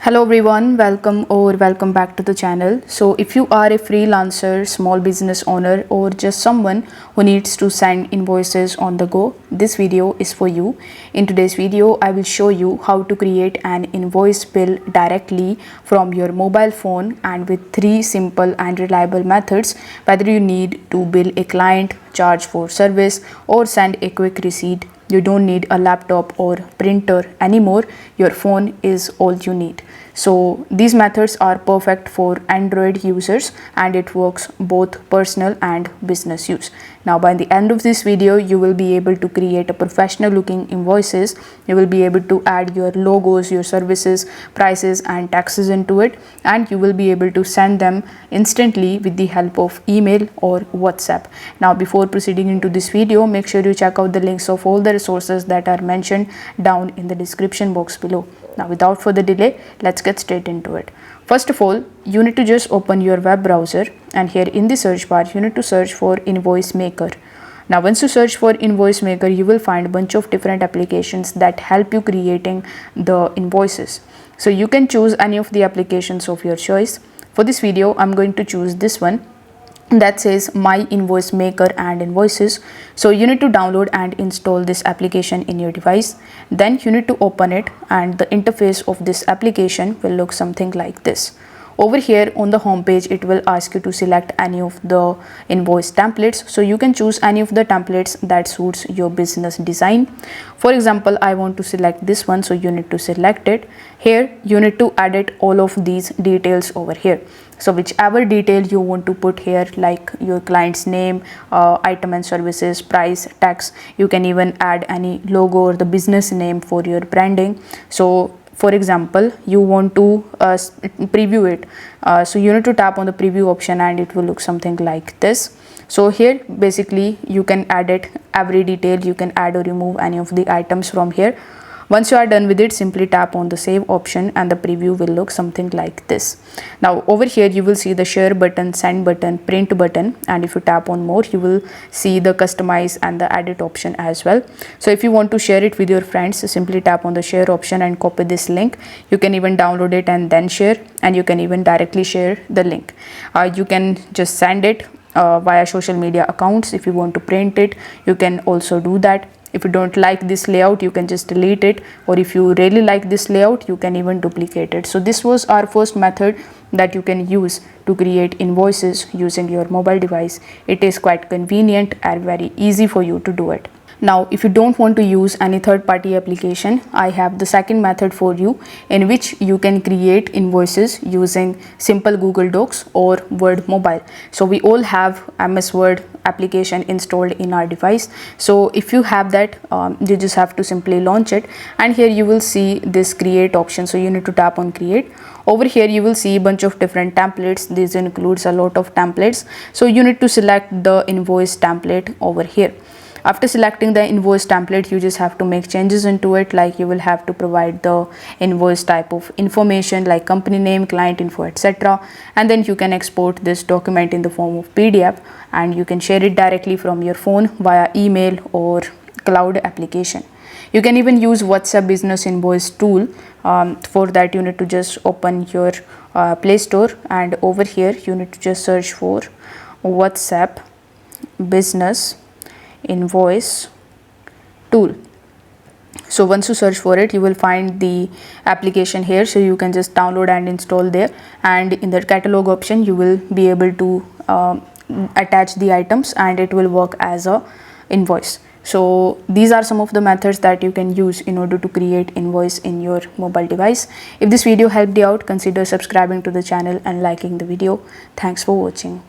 Hello everyone, welcome back to the channel. So if you are a freelancer, small business owner, or just someone who needs to send invoices on the go, this video is for you. In today's video, I will show you how to create an invoice bill directly from your mobile phone and with 3 simple and reliable methods, whether you need to bill a client, charge for service, or send a quick receipt. You don't need a laptop or printer anymore. Your phone is all you need. So these methods are perfect for Android users and it works both personal and business use. Now by the end of this video, you will be able to create a professional looking invoices. You will be able to add your logos, your services, prices and taxes into it, and you will be able to send them instantly with the help of email or WhatsApp. Now before proceeding into this video, make sure you check out the links of all the resources that are mentioned down in the description box below. Now without further delay, let's get straight into it. First of all, you need to just open your web browser, and here in the search bar you need to search for Invoice Maker. Now once you search for Invoice Maker, you will find a bunch of different applications that help you creating the invoices. So you can choose any of the applications of your choice. For this video, I'm going to choose this one that says My Invoice Maker and Invoices. So you need to download and install this application in your device. Then you need to open it, and the interface of this application will look something like this. Over here on the home page, it will ask you to select any of the invoice templates. So you can choose any of the templates that suits your business design. For example, I want to select this one, so you need to select it. Here you need to edit all of these details over here. So whichever detail you want to put here, like your client's name, item and services, price, tax, you can even add any logo or the business name for your branding. So for example, you want to preview it, so you need to tap on the preview option and it will look something like this. So here basically you can edit every detail, you can add or remove any of the items from here. Once you are done with it, simply tap on the save option and the preview will look something like this. Now over here you will see the share button, send button, print button, and if you tap on more, you will see the customize and the edit option as well. So if you want to share it with your friends, simply tap on the share option and copy this link. You can even download it and then share, and you can even directly share the link. You can just send it via social media accounts. If you want to print it, you can also do that. If you don't like this layout, you can just delete it, or if you really like this layout, you can even duplicate it. So this was our first method that you can use to create invoices using your mobile device. It is quite convenient and very easy for you to do it. Now, if you don't want to use any third-party application, I have the second method for you, in which you can create invoices using simple Google Docs or Word Mobile. So we all have MS Word application installed in our device. So if you have that, you just have to simply launch it, and here you will see this create option. So you need to tap on create. Over here you will see a bunch of different templates. This includes a lot of templates. So you need to select the invoice template over here. After selecting the invoice template, you just have to make changes into it, like you will have to provide the invoice type of information like company name, client info, etc. And then you can export this document in the form of PDF, and you can share it directly from your phone via email or cloud application. You can even use WhatsApp business invoice tool. For that you need to just open your Play Store, and over here you need to just search for WhatsApp business invoice tool. So once you search for it, you will find the application here, so you can just download and install there, and in the catalog option you will be able to attach the items and it will work as a invoice. So these are some of the methods that you can use in order to create invoice in your mobile device. If this video helped you out, consider subscribing to the channel and liking the video. Thanks for watching.